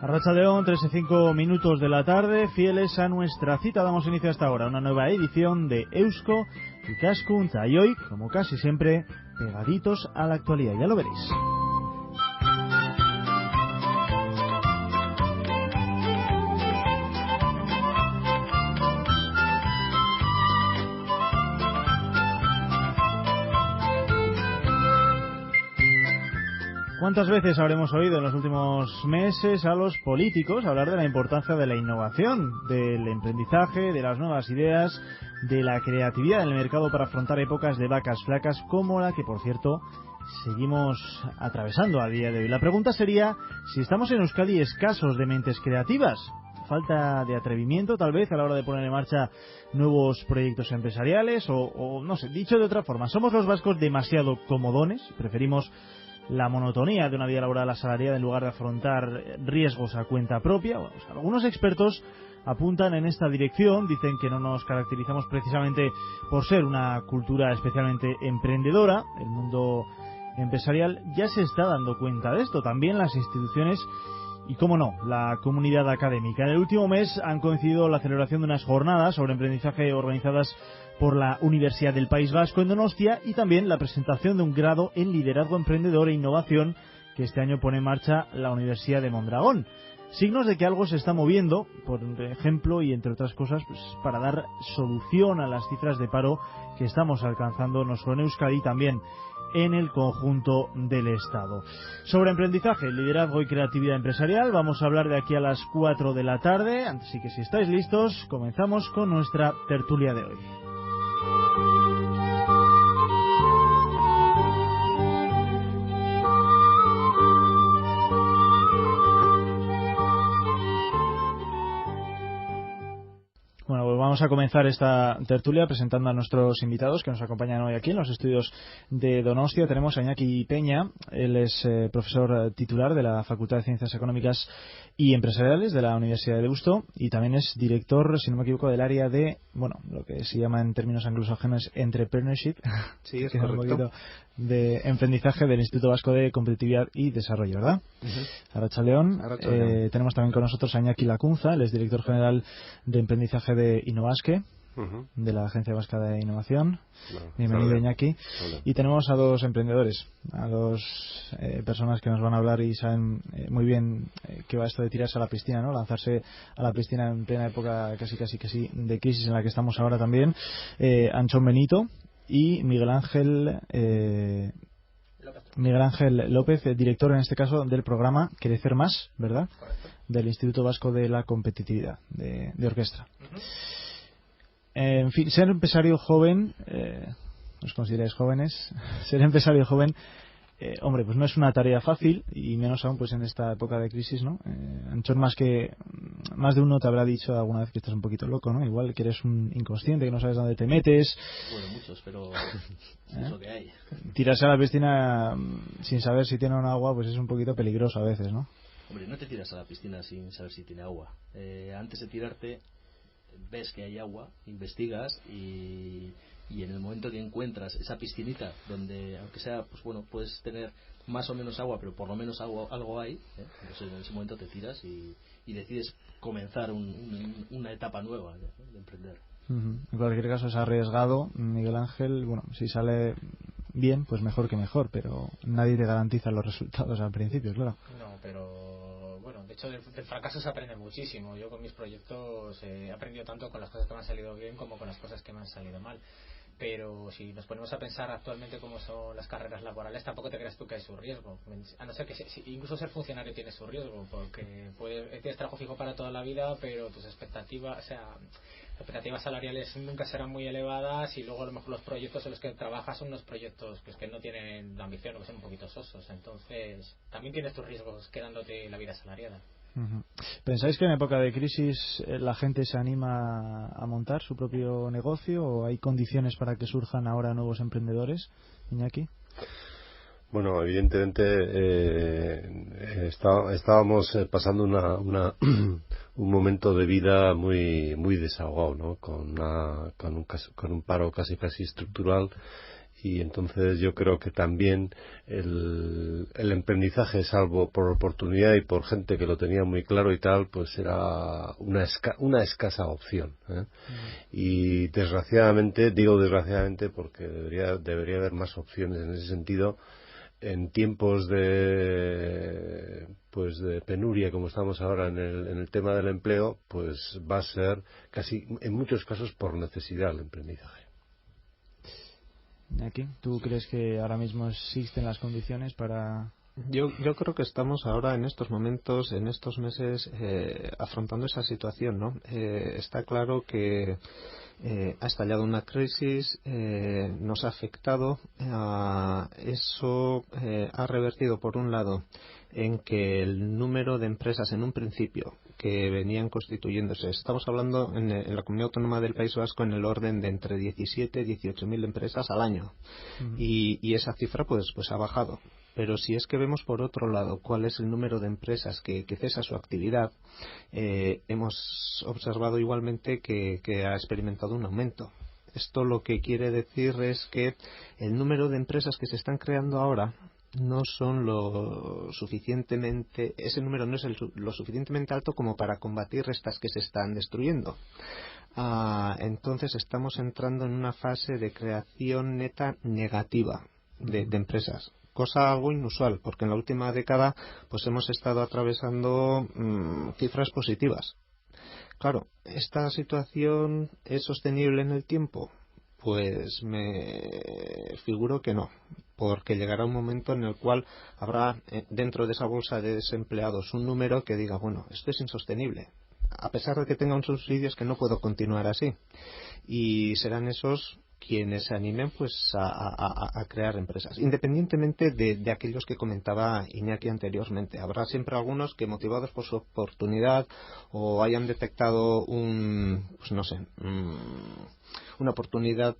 Arratsaldeon, 3:05 de la tarde, fieles a nuestra cita, damos inicio a esta hora, una nueva edición de Eusko Ikaskuntza, y hoy, como casi siempre, pegaditos a la actualidad, ya lo veréis. ¿Cuántas veces habremos oído en los últimos meses a los políticos hablar de la importancia de la innovación, del emprendizaje, de las nuevas ideas, de la creatividad en el mercado para afrontar épocas de vacas flacas como la que, por cierto, seguimos atravesando a día de hoy? La pregunta sería si estamos en Euskadi escasos de mentes creativas, falta de atrevimiento tal vez a la hora de poner en marcha nuevos proyectos empresariales o no sé, dicho de otra forma, ¿somos los vascos demasiado comodones? ¿Preferimos la monotonía de una vida laboral asalariada en lugar de afrontar riesgos a cuenta propia? Bueno, pues algunos expertos apuntan en esta dirección, dicen que no nos caracterizamos precisamente por ser una cultura especialmente emprendedora. El mundo empresarial ya se está dando cuenta de esto, también las instituciones y, cómo no, la comunidad académica. En el último mes han coincidido la celebración de unas jornadas sobre emprendizaje organizadas por la Universidad del País Vasco en Donostia y también la presentación de un grado en liderazgo emprendedor e innovación que este año pone en marcha la Universidad de Mondragón. Signos de que algo se está moviendo, por ejemplo, y entre otras cosas, pues, para dar solución a las cifras de paro que estamos alcanzando no solo en Euskadi, también en el conjunto del Estado. Sobre emprendizaje, liderazgo y creatividad empresarial vamos a hablar de aquí a las 4 de la tarde, así que si estáis listos, comenzamos con nuestra tertulia de hoy. Bueno, pues vamos a comenzar esta tertulia presentando a nuestros invitados que nos acompañan hoy aquí en los estudios de Donostia. Tenemos a Iñaki Peña, él es profesor titular de la Facultad de Ciencias Económicas y Empresariales de la Universidad de Deusto y también es director, si no me equivoco, del área de, bueno, lo que se llama en términos anglosajones entrepreneurship, sí, es que correcto, un poquito de emprendizaje del Instituto Vasco de Competitividad y Desarrollo, ¿verdad? Arratsaldeon. Tenemos también con nosotros a Iñaki Lacunza, él es director general de emprendizaje de Innovaske, de la Agencia Vasca de Innovación. Bienvenido, Iñaki. Y tenemos a dos emprendedores, a dos personas que nos van a hablar y saben muy bien qué va esto de tirarse a la piscina, ¿no? Lanzarse a la piscina en plena época casi de crisis en la que estamos ahora también. Anchón Benito y Miguel Ángel López, director en este caso del programa Crecer Más, ¿verdad? Correcto. Del Instituto Vasco de la Competitividad de Orquestra. En fin, ser empresario joven, ¿os consideráis jóvenes? Ser empresario joven, hombre, pues no es una tarea fácil y menos aún pues en esta época de crisis, ¿no? Anchón, más de uno te habrá dicho alguna vez que estás un poquito loco, ¿no? Igual que eres un inconsciente, que no sabes dónde te metes. Bueno, muchos, pero es lo que hay. Tirarse a la piscina sin saber si tiene un agua, pues es un poquito peligroso a veces, ¿no? Hombre, no te tiras a la piscina sin saber si tiene agua. Antes de tirarte, ves que hay agua, investigas y en el momento que encuentras esa piscinita donde, aunque sea, pues bueno, puedes tener más o menos agua, pero por lo menos algo hay, pues en ese momento te tiras y decides comenzar una etapa nueva de emprender. En cualquier caso es arriesgado, Miguel Ángel. Bueno, si sale bien, pues mejor que mejor, pero nadie te garantiza los resultados al principio, claro. No, pero bueno, de hecho del fracaso se aprende muchísimo. Yo con mis proyectos he aprendido tanto con las cosas que me han salido bien como con las cosas que me han salido mal. Pero si nos ponemos a pensar actualmente cómo son las carreras laborales, tampoco te creas tú que hay su riesgo. A no ser que incluso ser funcionario tiene su riesgo, porque tienes trabajo fijo para toda la vida, pero tus expectativas salariales nunca serán muy elevadas y luego a lo mejor los proyectos en los que trabajas son unos proyectos pues, que no tienen la ambición o que son un poquito sosos. Entonces también tienes tus riesgos quedándote la vida asalariada. ¿Pensáis que en época de crisis la gente se anima a montar su propio negocio o hay condiciones para que surjan ahora nuevos emprendedores, Iñaki? Bueno, evidentemente estábamos pasando un momento de vida muy desahogado, ¿no? Con un paro casi estructural y entonces yo creo que también el emprendizaje, salvo por oportunidad y por gente que lo tenía muy claro y tal, pues era una escasa opción, ¿eh? Y desgraciadamente, digo desgraciadamente porque debería haber más opciones en ese sentido. En tiempos de penuria como estamos ahora en el tema del empleo, pues va a ser casi en muchos casos por necesidad el emprendizaje. Aquí, ¿tú crees que ahora mismo existen las condiciones para...? Yo creo que estamos ahora en estos momentos, en estos meses, afrontando esa situación, ¿no? Está claro que ha estallado una crisis, nos ha afectado, eso ha revertido por un lado en que el número de empresas en un principio que venían constituyéndose, estamos hablando en la comunidad autónoma del País Vasco en el orden de entre 17 y 18.000 empresas al año, y esa cifra pues ha bajado. Pero si es que vemos por otro lado cuál es el número de empresas que cesa su actividad, hemos observado igualmente que ha experimentado un aumento. Esto lo que quiere decir es que el número de empresas que se están creando ahora no son ese número no es lo suficientemente alto como para combatir estas que se están destruyendo. Entonces estamos entrando en una fase de creación neta negativa de empresas. Cosa algo inusual, porque en la última década pues hemos estado atravesando cifras positivas. Claro, ¿esta situación es sostenible en el tiempo? Pues me figuro que no, porque llegará un momento en el cual habrá dentro de esa bolsa de desempleados un número que diga, bueno, esto es insostenible. A pesar de que tenga un subsidio, es que no puedo continuar así. Y serán esos quienes se animen pues a crear empresas, independientemente de aquellos que comentaba Iñaki anteriormente. Habrá siempre algunos que, motivados por su oportunidad o hayan detectado una oportunidad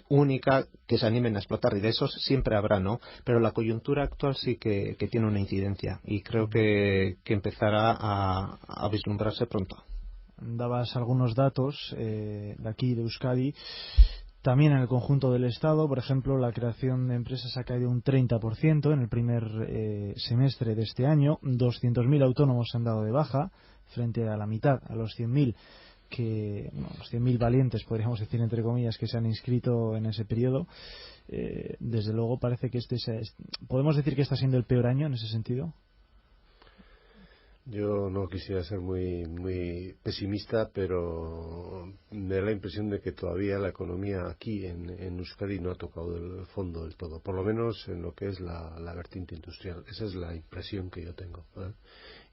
única, que se animen a explotar, y de esos siempre habrá, ¿no? Pero la coyuntura actual sí que tiene una incidencia, y creo que empezará a vislumbrarse pronto. Dabas algunos datos de aquí, de Euskadi. También en el conjunto del Estado, por ejemplo, la creación de empresas ha caído un 30% en el primer semestre de este año. 200.000 autónomos se han dado de baja, frente a la mitad, a los 100.000 los 100.000 valientes, podríamos decir entre comillas, que se han inscrito en ese periodo. Desde luego parece que podemos decir que está siendo el peor año en ese sentido. Yo no quisiera ser muy pesimista, pero me da la impresión de que todavía la economía aquí en Euskadi no ha tocado el fondo del todo, por lo menos en lo que es la vertiente industrial. Esa es la impresión que yo tengo, ¿eh?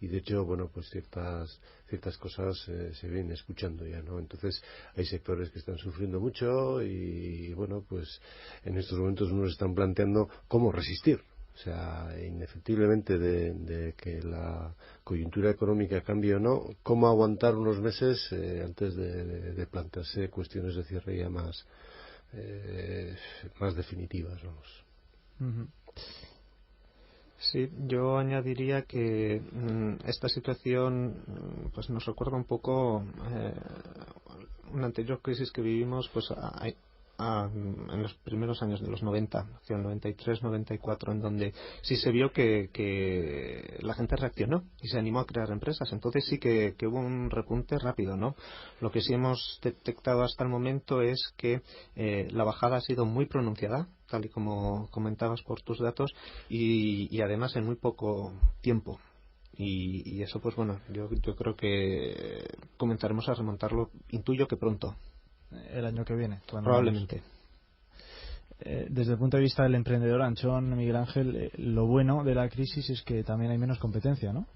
Y de hecho, bueno, pues ciertas cosas se vienen escuchando ya, ¿no? Entonces hay sectores que están sufriendo mucho y bueno, pues en estos momentos unos están planteando cómo resistir. O sea, indefectiblemente de que la coyuntura económica cambie o no, cómo aguantar unos meses antes de plantearse cuestiones de cierre ya más definitivas, vamos. Uh-huh. Sí, yo añadiría que esta situación pues nos recuerda un poco una anterior crisis que vivimos pues en los primeros años de los 90, hacia el 93, 94, en donde sí se vio que la gente reaccionó y se animó a crear empresas. Entonces sí que hubo un repunte rápido, ¿no? Lo que sí hemos detectado hasta el momento es que la bajada ha sido muy pronunciada, tal y como comentabas por tus datos, y además en muy poco tiempo. Y eso, pues bueno, yo creo que comenzaremos a remontarlo, intuyo que pronto. El año que viene. Probablemente. Desde el punto de vista del emprendedor, Anchón, Miguel Ángel, lo bueno de la crisis es que también hay menos competencia, ¿no?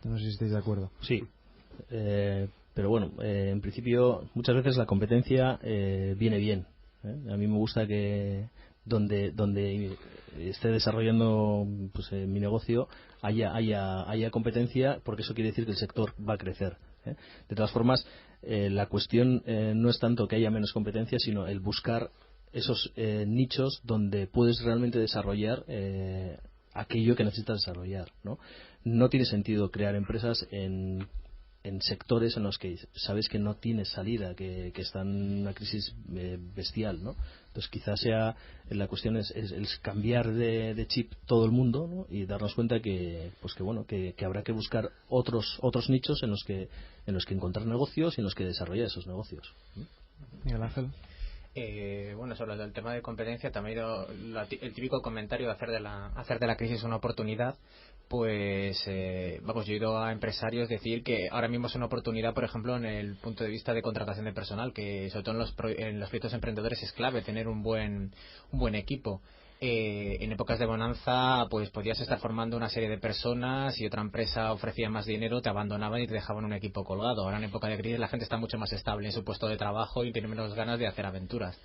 No sé si estáis de acuerdo. Sí, pero bueno, en principio muchas veces la competencia viene bien. A mí me gusta que donde esté desarrollando pues, mi negocio haya competencia, porque eso quiere decir que el sector va a crecer. De todas formas, la cuestión no es tanto que haya menos competencia, sino el buscar esos nichos donde puedes realmente desarrollar aquello que necesitas desarrollar, ¿no? No tiene sentido crear empresas en en sectores en los que sabes que no tienes salida, que están en una crisis bestial, ¿no? Entonces quizás sea la cuestión es cambiar de chip todo el mundo, ¿no? Y darnos cuenta que habrá que buscar otros nichos en los que encontrar negocios y en los que desarrollar esos negocios. Miguel Ángel. Bueno, sobre el tema de competencia también ha ido el típico comentario de hacer de la crisis una oportunidad. Pues yo he ido a empresarios decir que ahora mismo es una oportunidad, por ejemplo, en el punto de vista de contratación de personal, que sobre todo en los proyectos emprendedores es clave tener un buen equipo. En épocas de bonanza pues podías estar formando una serie de personas y otra empresa ofrecía más dinero, te abandonaban y te dejaban un equipo colgado. Ahora en época de crisis la gente está mucho más estable en su puesto de trabajo y tiene menos ganas de hacer aventuras.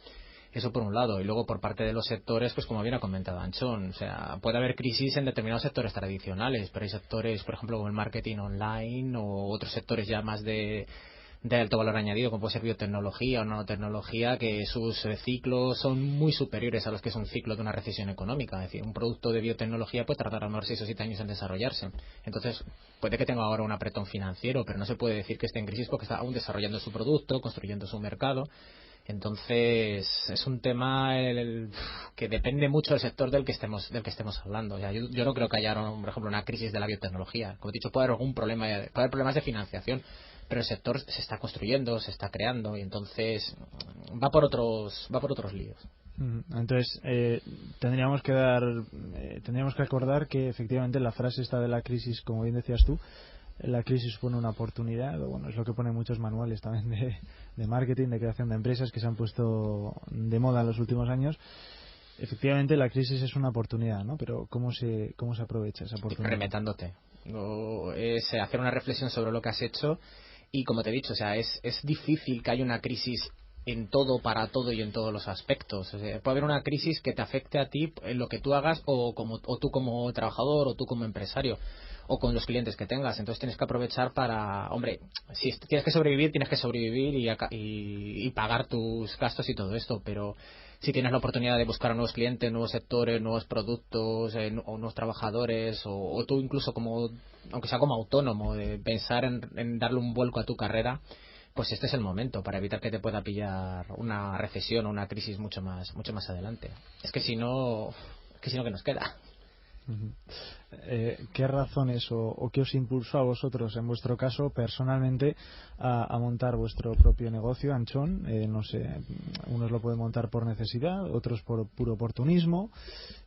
Eso por un lado. Y luego por parte de los sectores, pues como bien ha comentado Anchón, o sea, puede haber crisis en determinados sectores tradicionales, pero hay sectores, por ejemplo, como el marketing online o otros sectores ya más de alto valor añadido, como puede ser biotecnología o nanotecnología, que sus ciclos son muy superiores a los que es un ciclo de una recesión económica. Es decir, un producto de biotecnología puede tardar a lo mejor 6 o 7 años en desarrollarse. Entonces, puede que tenga ahora un apretón financiero, pero no se puede decir que esté en crisis porque está aún desarrollando su producto, construyendo su mercado. Entonces es un tema que depende mucho del sector del que estemos hablando. O sea, yo no creo que haya, por ejemplo, una crisis de la biotecnología. Como he dicho, puede haber algún problema, puede haber problemas de financiación, pero el sector se está construyendo, se está creando y entonces va por otros líos. Entonces tendríamos que acordar que efectivamente la frase esta de la crisis, como bien decías tú, la crisis supone una oportunidad, bueno, es lo que ponen muchos manuales también de marketing, de creación de empresas que se han puesto de moda en los últimos años. Efectivamente la crisis es una oportunidad, ¿no? Pero ¿cómo se aprovecha esa oportunidad? Remetándote. Es hacer una reflexión sobre lo que has hecho y, como te he dicho, o sea, es difícil que haya una crisis en todo, para todo y en todos los aspectos. O sea, puede haber una crisis que te afecte a ti en lo que tú hagas o tú como trabajador o tú como empresario o con los clientes que tengas. Entonces tienes que aprovechar para, hombre, si tienes que sobrevivir y pagar tus gastos y todo esto, pero si tienes la oportunidad de buscar a nuevos clientes, nuevos sectores, nuevos productos o nuevos trabajadores o tú incluso aunque sea como autónomo, de pensar en darle un vuelco a tu carrera, pues este es el momento para evitar que te pueda pillar una recesión o una crisis mucho más adelante. Es que si no, ¿qué nos queda? ¿Qué razones o qué os impulsó a vosotros, en vuestro caso, personalmente, a montar vuestro propio negocio, Anchón? No sé, unos lo pueden montar por necesidad, otros por puro oportunismo.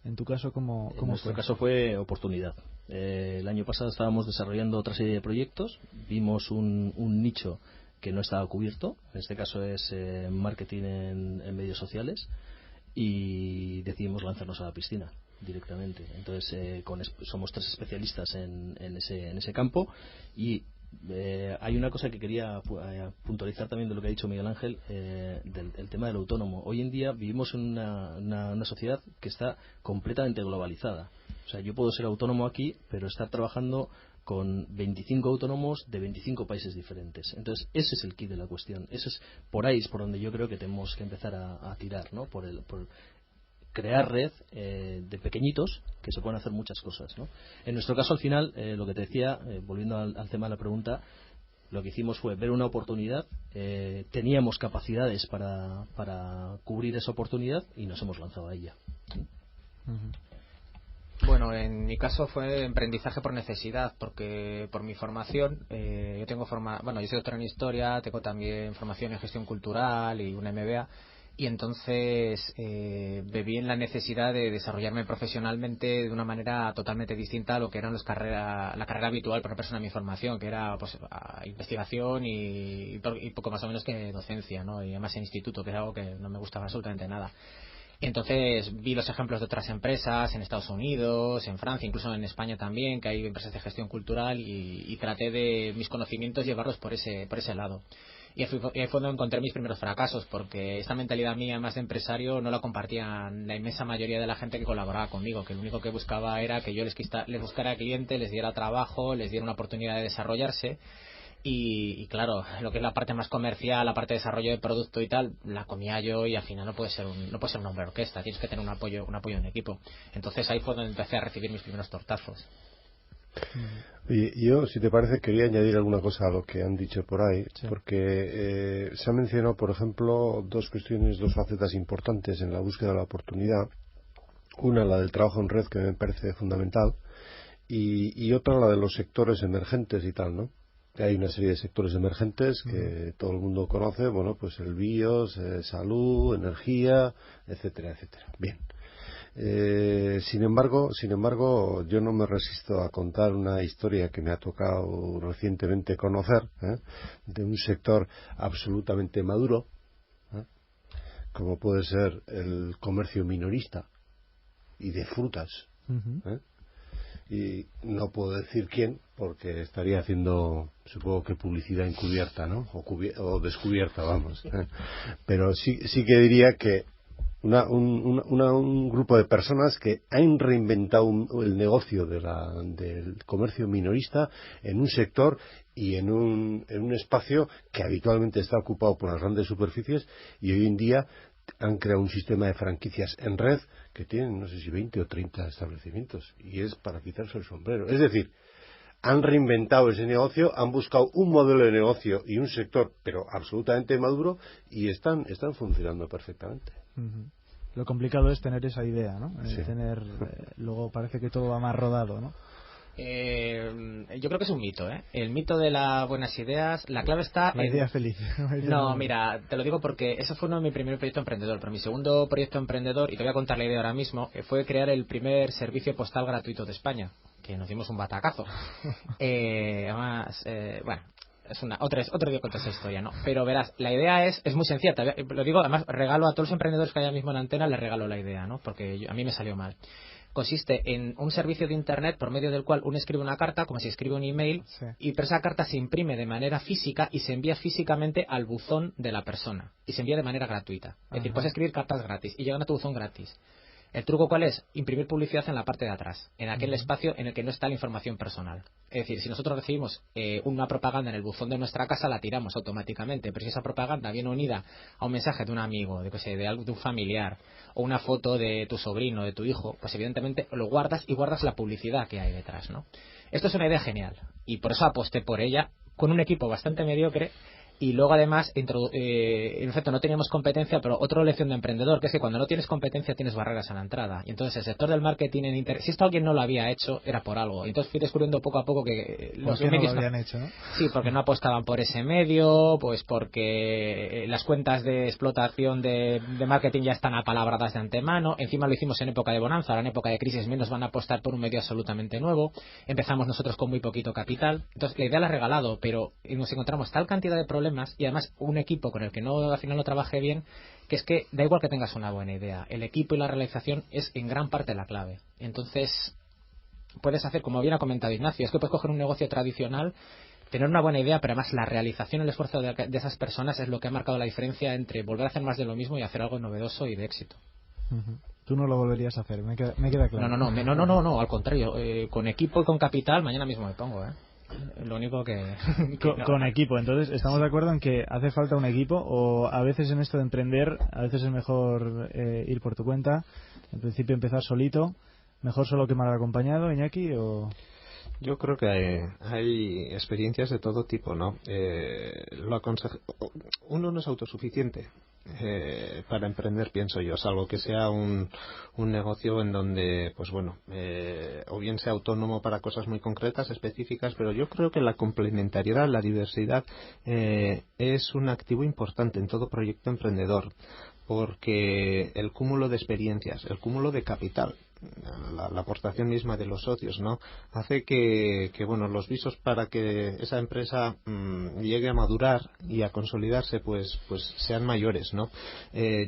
En tu caso, ¿cómo fue? En nuestro caso fue oportunidad. El año pasado estábamos desarrollando otra serie de proyectos, vimos un nicho que no estaba cubierto, en este caso es marketing en medios sociales, y decidimos lanzarnos a la piscina directamente. Entonces somos 3 especialistas en ese campo y hay una cosa que quería puntualizar también de lo que ha dicho Miguel Ángel, del tema del autónomo. Hoy en día vivimos en una sociedad que está completamente globalizada. O sea, yo puedo ser autónomo aquí, pero estar trabajando con 25 autónomos de 25 países diferentes. Entonces ese es el quid de la cuestión. Ese es por ahí es por donde yo creo que tenemos que empezar a tirar, ¿no? Por crear red de pequeñitos que se pueden hacer muchas cosas, ¿no? En nuestro caso, al final, lo que te decía, volviendo al tema de la pregunta, lo que hicimos fue ver una oportunidad, teníamos capacidades para cubrir esa oportunidad y nos hemos lanzado a ella. Bueno, en mi caso fue emprendizaje por necesidad, porque por mi formación, yo soy doctor en historia, tengo también formación en gestión cultural y una MBA, y entonces bebí en la necesidad de desarrollarme profesionalmente de una manera totalmente distinta a lo que era la carrera habitual para una persona de mi formación, que era pues investigación y poco más o menos que docencia, ¿no? Y además en instituto, que es algo que no me gustaba absolutamente nada. Entonces vi los ejemplos de otras empresas en Estados Unidos, en Francia, incluso en España también, que hay empresas de gestión cultural, y traté de mis conocimientos llevarlos por ese lado. Y ahí fue donde encontré mis primeros fracasos, porque esta mentalidad mía más de empresario no la compartían la inmensa mayoría de la gente que colaboraba conmigo, que lo único que buscaba era que yo les buscara clientes, les diera trabajo, les diera una oportunidad de desarrollarse. Y claro, lo que es la parte más comercial, la parte de desarrollo de producto y tal, la comía yo, y al final no puede ser una hombre orquesta, tienes que tener un apoyo en equipo. Entonces ahí fue donde empecé a recibir mis primeros tortazos. Y yo, si te parece, quería añadir alguna cosa a lo que han dicho por ahí, porque se ha mencionado, por ejemplo, dos facetas importantes en la búsqueda de la oportunidad. Una, la del trabajo en red, que me parece fundamental, y otra, la de los sectores emergentes y tal, ¿no? Hay una serie de sectores emergentes que todo el mundo conoce, bueno, pues el BIOS, salud, energía, etcétera, etcétera. Bien. Sin embargo, yo no me resisto a contar una historia que me ha tocado recientemente conocer, de un sector absolutamente maduro, como puede ser el comercio minorista y de frutas. Y no puedo decir quién, porque estaría haciendo, supongo que publicidad encubierta, ¿no? O descubierta, vamos. Pero sí que diría que un grupo de personas que han reinventado el negocio del comercio minorista en un sector y en un espacio que habitualmente está ocupado por las grandes superficies, y hoy en día han creado un sistema de franquicias en red que tienen, no sé si 20 o 30 establecimientos, y es para quitarse el sombrero. Es decir, han reinventado ese negocio, han buscado un modelo de negocio y un sector, pero absolutamente maduro, y están funcionando perfectamente. Lo complicado es tener esa idea, ¿no? Sí. Luego parece que todo va más rodado, ¿no? Yo creo que es un mito, ¿eh? El mito de las buenas ideas, la clave está la idea feliz. No, mira, te lo digo porque ese fue uno de mi primer proyecto emprendedor, pero mi segundo proyecto emprendedor, y te voy a contar la idea ahora mismo, fue crear el primer servicio postal gratuito de España, que nos dimos un batacazo. Además, bueno, es otro día cuento esa historia, ¿no? Pero verás, la idea es muy sencilla, lo digo, además regalo a todos los emprendedores que hay ahora mismo en Antena, les regalo la idea, ¿no? Porque a mí me salió mal. Consiste en un servicio de internet por medio del cual uno escribe una carta, como si escribe un email, pero esa carta se imprime de manera física y se envía físicamente al buzón de la persona, y se envía de manera gratuita. Es decir, puedes escribir cartas gratis y llegan a tu buzón gratis. ¿El truco cuál es? Imprimir publicidad en la parte de atrás, en aquel espacio en el que no está la información personal. Es decir, si nosotros recibimos una propaganda en el buzón de nuestra casa, la tiramos automáticamente, pero si esa propaganda viene unida a un mensaje de un amigo, de un familiar, o una foto de tu sobrino, de tu hijo, pues evidentemente lo guardas y guardas la publicidad que hay detrás, ¿no? Esto es una idea genial, y por eso aposté por ella, con un equipo bastante mediocre. Y luego además, en efecto, no teníamos competencia, pero otra lección de emprendedor, que es que cuando no tienes competencia tienes barreras a la entrada. Y entonces el sector del marketing en internet, si esto alguien no lo había hecho, era por algo. Y entonces fui descubriendo poco a poco que los medios no lo habían hecho, ¿no? Sí, porque no apostaban por ese medio, pues porque las cuentas de explotación de marketing ya están apalabradas de antemano. Encima lo hicimos en época de bonanza, ahora en época de crisis menos van a apostar por un medio absolutamente nuevo. Empezamos nosotros con muy poquito capital. Entonces la idea la he regalado, pero nos encontramos tal cantidad de problemas y además un equipo con el que al final no trabajé bien, que es que da igual que tengas una buena idea, el equipo y la realización es en gran parte la clave. Entonces puedes hacer, como bien ha comentado Ignacio, es que puedes coger un negocio tradicional, tener una buena idea, pero además la realización y el esfuerzo de esas personas es lo que ha marcado la diferencia entre volver a hacer más de lo mismo y hacer algo novedoso y de éxito. Tú no lo volverías a hacer, me queda claro. No, al contrario, con equipo y con capital mañana mismo me pongo, Lo único que con equipo. Entonces estamos de acuerdo en que hace falta un equipo, o a veces en esto de emprender a veces es mejor ir por tu cuenta, en principio empezar solito, mejor solo que mal acompañado. Iñaki, o... Yo creo que hay experiencias de todo tipo, ¿no? Uno no es autosuficiente para emprender, pienso yo, salvo que sea un negocio en donde, pues bueno, o bien sea autónomo para cosas muy concretas, específicas, pero yo creo que la complementariedad, la diversidad es un activo importante en todo proyecto emprendedor, porque el cúmulo de experiencias, el cúmulo de capital, la aportación misma de los socios, ¿no?, hace que bueno, los visos para que esa empresa llegue a madurar y a consolidarse pues sean mayores, ¿no?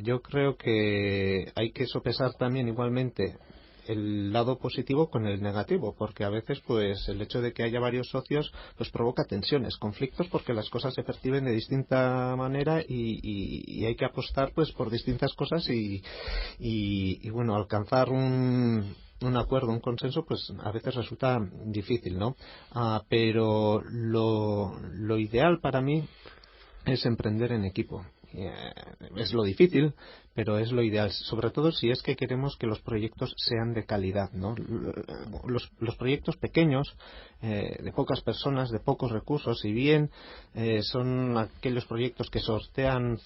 Yo creo que hay que sopesar también igualmente el lado positivo con el negativo, porque a veces pues el hecho de que haya varios socios pues provoca tensiones, conflictos, porque las cosas se perciben de distinta manera y hay que apostar pues por distintas cosas y bueno, alcanzar un acuerdo, un consenso, pues a veces resulta difícil, ¿no? Pero lo ideal para mí es emprender en equipo. Es lo difícil, pero es lo ideal, sobre todo si es que queremos que los proyectos sean de calidad, ¿no? Los proyectos pequeños, de pocas personas, de pocos recursos, si bien son aquellos proyectos que sortean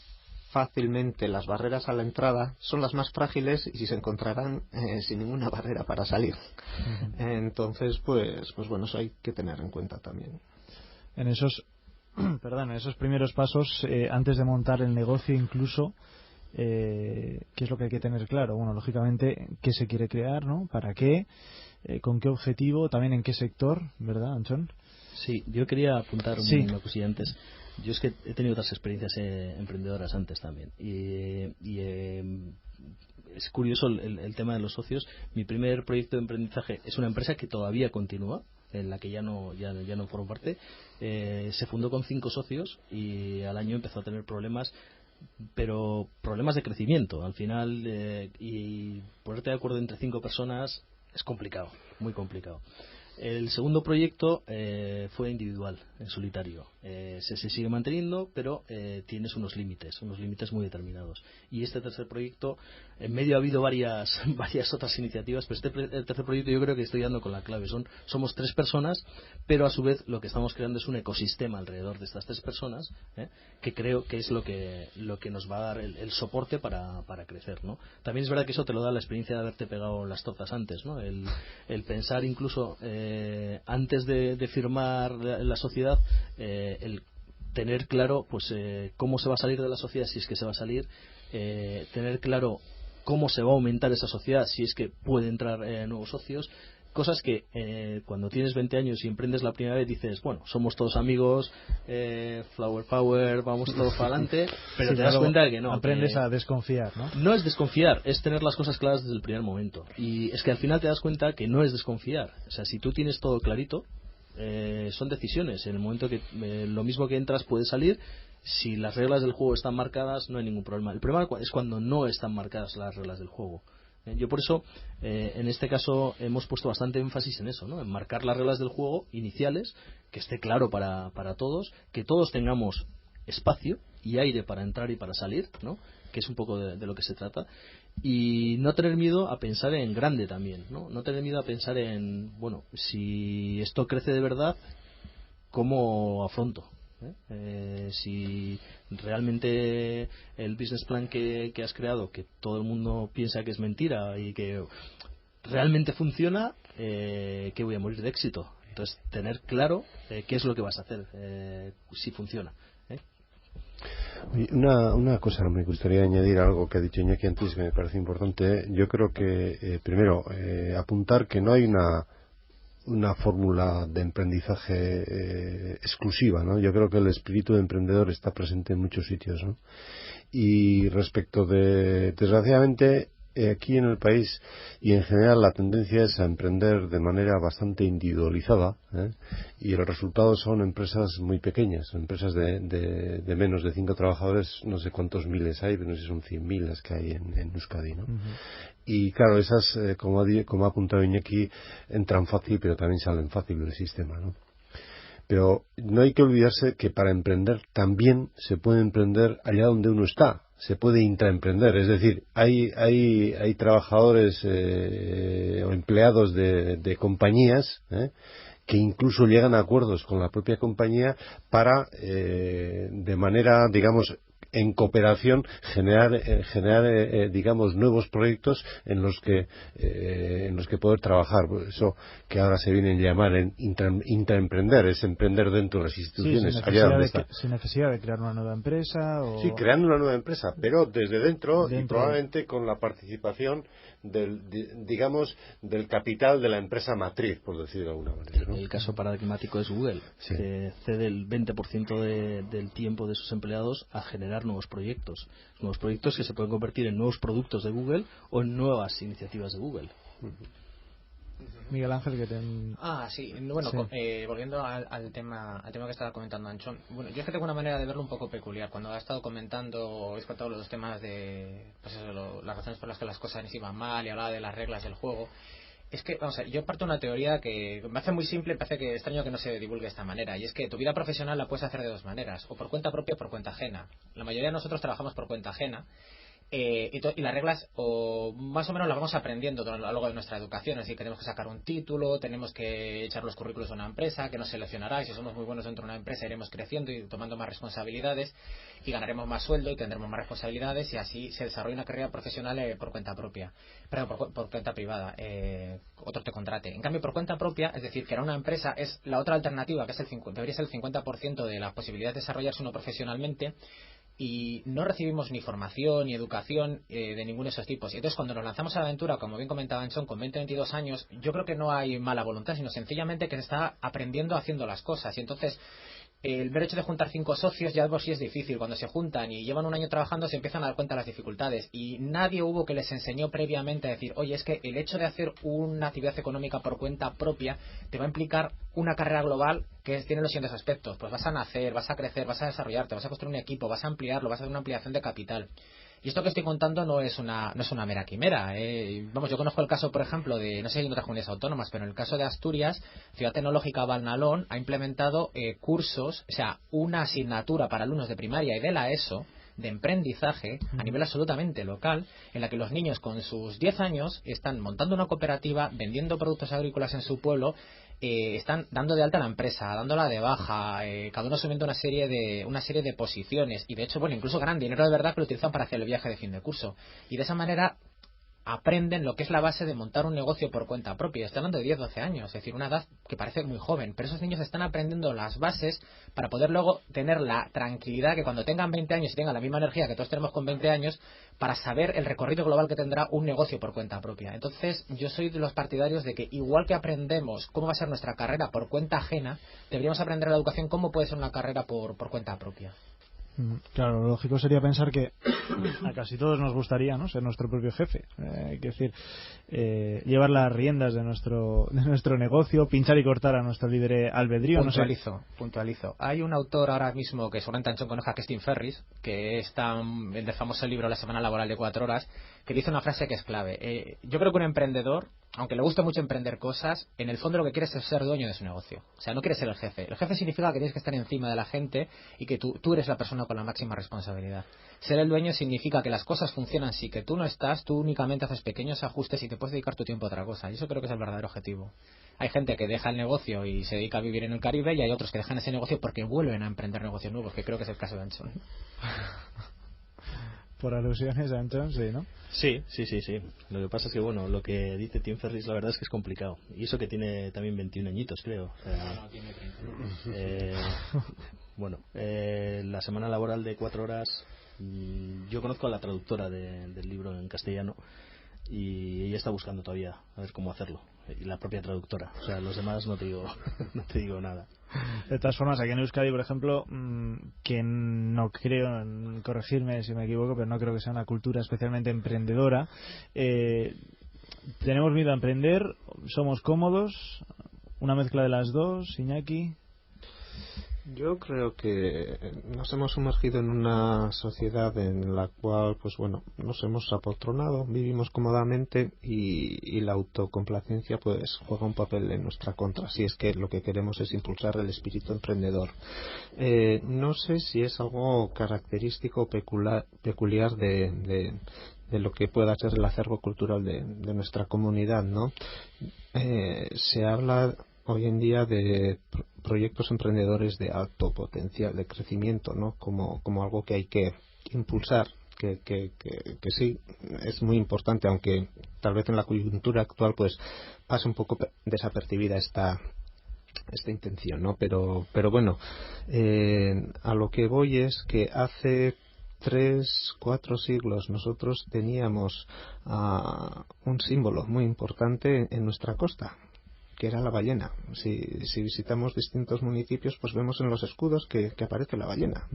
fácilmente las barreras a la entrada, son las más frágiles y se encontrarán sin ninguna barrera para salir. Entonces, pues bueno, eso hay que tener en cuenta también. En esos primeros pasos, antes de montar el negocio incluso, ¿qué es lo que hay que tener claro? Bueno, lógicamente, ¿qué se quiere crear, ¿no? ¿Para qué? ¿Con qué objetivo? También en qué sector, ¿verdad, Anchón? Sí, yo quería apuntar una cosilla antes. Yo es que he tenido otras experiencias emprendedoras antes también. Y es curioso el tema de los socios. Mi primer proyecto de emprendizaje es una empresa que todavía continúa, en la que ya no formo parte. Se fundó con 5 socios y al año empezó a tener problemas, pero problemas de crecimiento. Al final, y ponerte de acuerdo entre 5 personas es complicado, muy complicado. El segundo proyecto fue individual, en solitario. Se sigue manteniendo, pero tienes unos límites muy determinados. Y este tercer proyecto, en medio ha habido varias otras iniciativas, pero el tercer proyecto yo creo que estoy dando con la clave. Somos 3 personas, pero a su vez lo que estamos creando es un ecosistema alrededor de estas 3 personas, que creo que es lo que nos va a dar el soporte para crecer, ¿no? También es verdad que eso te lo da la experiencia de haberte pegado las tortas antes, ¿no? El pensar incluso antes de firmar la sociedad, el tener claro pues cómo se va a salir de la sociedad, si es que se va a salir, tener claro cómo se va a aumentar esa sociedad, si es que puede entrar nuevos socios, cosas que cuando tienes 20 años y emprendes la primera vez dices, bueno, somos todos amigos, flower power, vamos todos para adelante, pero te das cuenta de que no. Aprendes a desconfiar, ¿no? No es desconfiar, es tener las cosas claras desde el primer momento. Y es que al final te das cuenta que no es desconfiar. O sea, si tú tienes todo clarito, son decisiones. En el momento que lo mismo que entras puede salir. Si las reglas del juego están marcadas, no hay ningún problema. El problema es cuando no están marcadas las reglas del juego. Yo por eso, en este caso, hemos puesto bastante énfasis en eso, ¿no? En marcar las reglas del juego iniciales, que esté claro para todos, que todos tengamos espacio y aire para entrar y para salir, ¿no? Que es un poco de lo que se trata. Y no tener miedo a pensar en grande también, ¿no? No tener miedo a pensar en, bueno, si esto crece de verdad, ¿cómo afronto? Si realmente el business plan que has creado, que todo el mundo piensa que es mentira y que realmente funciona, que voy a morir de éxito. Entonces, tener claro qué es lo que vas a hacer si funciona. Una cosa, me gustaría añadir algo que ha dicho Iñaki antes que me parece importante. Yo creo que, primero, apuntar que no hay una fórmula de emprendizaje exclusiva, ¿no? Yo creo que el espíritu de emprendedor está presente en muchos sitios, ¿no? Y respecto desgraciadamente, aquí en el país y en general la tendencia es a emprender de manera bastante individualizada, y los resultados son empresas muy pequeñas, empresas de menos de 5 trabajadores, no sé cuántos miles hay, pero no sé si son 100.000 las que hay en Euskadi, ¿no? Y claro, esas, como ha apuntado Iñaki, entran fácil, pero también salen fácil del sistema, ¿no? Pero no hay que olvidarse que para emprender también se puede emprender allá donde uno está, se puede intraemprender, es decir, hay trabajadores o empleados de compañías que incluso llegan a acuerdos con la propia compañía para, de manera, digamos, en cooperación generar digamos nuevos proyectos en los que poder trabajar. Eso que ahora se viene a llamar intraemprender, es emprender dentro de las instituciones, sin necesidad de crear una nueva empresa sí, creando una nueva empresa, pero desde dentro y probablemente con la participación del capital de la empresa matriz, por decirlo de alguna manera, ¿no? El caso paradigmático es Google, sí, que cede el 20% del tiempo de sus empleados a generar nuevos proyectos que se pueden convertir en nuevos productos de Google o en nuevas iniciativas de Google. Miguel Ángel, sí, bueno, sí. Volviendo al tema que estaba comentando Anchón. Bueno, yo es que tengo una manera de verlo un poco peculiar. Cuando ha estado comentando, he contado los temas de, pues eso, las razones por las que las cosas iban mal y hablaba de las reglas del juego. Es que, vamos a ver, yo parto de una teoría que me hace muy simple, me parece que extraño que no se divulgue de esta manera, y es que tu vida profesional la puedes hacer de 2 maneras, o por cuenta propia o por cuenta ajena. La mayoría de nosotros trabajamos por cuenta ajena, Y las reglas o más o menos las vamos aprendiendo a lo largo de nuestra educación. Es decir, tenemos que sacar un título, tenemos que echar los currículos a una empresa que nos seleccionará, y si somos muy buenos dentro de una empresa iremos creciendo y tomando más responsabilidades y ganaremos más sueldo y tendremos más responsabilidades, y así se desarrolla una carrera profesional por cuenta propia, perdón, por cuenta privada, otro te contrate. En cambio, por cuenta propia, es decir, que era una empresa, es la otra alternativa, que es debería ser el 50% de las posibilidades de desarrollarse uno profesionalmente, y no recibimos ni formación ni educación de ninguno de esos tipos. Y entonces, cuando nos lanzamos a la aventura, como bien comentaba Anchón, con 20-22 años, yo creo que no hay mala voluntad, sino sencillamente que se está aprendiendo haciendo las cosas. Y entonces, el mero hecho de juntar 5 socios ya por sí es difícil. Cuando se juntan y llevan un año trabajando, se empiezan a dar cuenta de las dificultades, y nadie hubo que les enseñó previamente a decir, oye, es que el hecho de hacer una actividad económica por cuenta propia te va a implicar una carrera global que tiene los siguientes aspectos. Pues vas a nacer, vas a crecer, vas a desarrollarte, vas a construir un equipo, vas a ampliarlo, vas a hacer una ampliación de capital. Y esto que estoy contando no es una mera quimera. Vamos, yo conozco el caso, por ejemplo, de, no sé si en otras comunidades autónomas, pero en el caso de Asturias, Ciudad Tecnológica Valnalón ha implementado cursos, o sea, una asignatura para alumnos de primaria y de la ESO, de emprendizaje a nivel absolutamente local, en la que los niños con sus 10 años están montando una cooperativa, vendiendo productos agrícolas en su pueblo, están dando de alta la empresa, dándola de baja, cada uno asumiendo una serie de posiciones, y de hecho, bueno, incluso ganan dinero de verdad que lo utilizan para hacer el viaje de fin de curso, y de esa manera aprenden lo que es la base de montar un negocio por cuenta propia. Estoy hablando de 10-12 años, es decir, una edad que parece muy joven, pero esos niños están aprendiendo las bases para poder luego tener la tranquilidad que cuando tengan 20 años y tengan la misma energía que todos tenemos con 20 años, para saber el recorrido global que tendrá un negocio por cuenta propia. Entonces, yo soy de los partidarios de que, igual que aprendemos cómo va a ser nuestra carrera por cuenta ajena, deberíamos aprender en la educación cómo puede ser una carrera por cuenta propia. Claro, lo lógico sería pensar que a casi todos nos gustaría, ¿no?, ser nuestro propio jefe, es decir, llevar las riendas de nuestro negocio, pinchar y cortar a nuestro libre albedrío. Puntualizo. Hay un autor ahora mismo que seguramente Anchón conozca, que es Tim Ferriss, que está en el famoso libro La semana laboral de 4 horas, que dice una frase que es clave. Yo creo que un emprendedor, aunque le guste mucho emprender cosas, en el fondo lo que quiere es ser dueño de su negocio. O sea, no quiere ser el jefe. El jefe significa que tienes que estar encima de la gente y que tú eres la persona con la máxima responsabilidad. Ser el dueño significa que las cosas funcionan sí, que tú no estás, tú únicamente haces pequeños ajustes y te puedes dedicar tu tiempo a otra cosa. Y eso creo que es el verdadero objetivo. Hay gente que deja el negocio y se dedica a vivir en el Caribe, y hay otros que dejan ese negocio porque vuelven a emprender negocios nuevos, que creo que es el caso de Anchón. Por alusiones a Anchón, sí, ¿no? Sí. Lo que pasa es que, bueno, lo que dice Tim Ferriss, la verdad es que es complicado. Y eso que tiene también 21 añitos, creo. O sea, No, tiene 30. Bueno, la semana laboral de 4 horas, yo conozco a la traductora del libro en castellano, y ella está buscando todavía a ver cómo hacerlo, y la propia traductora. O sea, los demás no te digo nada. De todas formas, aquí en Euskadi, por ejemplo, que no creo, corregirme si me equivoco, pero no creo que sea una cultura especialmente emprendedora. ¿Tenemos miedo a emprender? ¿Somos cómodos? ¿Una mezcla de las dos, Iñaki? Yo creo que nos hemos sumergido en una sociedad en la cual, pues bueno, nos hemos apoltronado, vivimos cómodamente, y la autocomplacencia pues juega un papel en nuestra contra, si es que lo que queremos es impulsar el espíritu emprendedor. No sé si es algo característico peculiar de lo que pueda ser el acervo cultural de nuestra comunidad, ¿no? Se habla hoy en día de proyectos emprendedores de alto potencial de crecimiento, ¿no? Como algo que hay que impulsar, que sí, es muy importante, aunque tal vez en la coyuntura actual pues pase un poco desapercibida esta intención, ¿no? Pero bueno, a lo que voy es que hace 3-4 siglos nosotros teníamos un símbolo muy importante en nuestra costa, que era la ballena. Si visitamos distintos municipios, pues vemos en los escudos que aparece la ballena.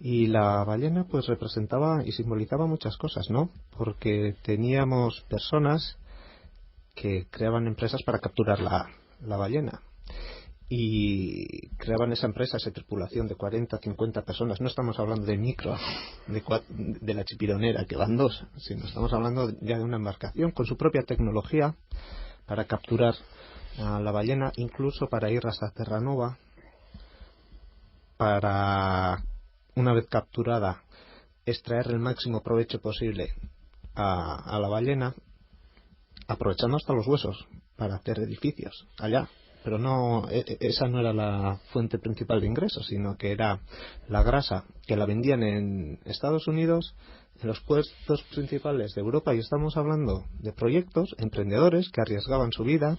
Y la ballena pues representaba y simbolizaba muchas cosas, ¿no? Porque teníamos personas que creaban empresas para capturar la ballena, y creaban esa empresa, esa tripulación de 40-50 personas. No estamos hablando de micro, de la chipironera, que van 2, sino estamos hablando ya de una embarcación con su propia tecnología para capturar a la ballena, incluso para ir hasta Terranova, para, una vez capturada, extraer el máximo provecho posible a la ballena, aprovechando hasta los huesos para hacer edificios allá. Pero no, esa no era la fuente principal de ingresos, sino que era la grasa que la vendían en Estados Unidos, en los puertos principales de Europa, y estamos hablando de proyectos, emprendedores que arriesgaban su vida,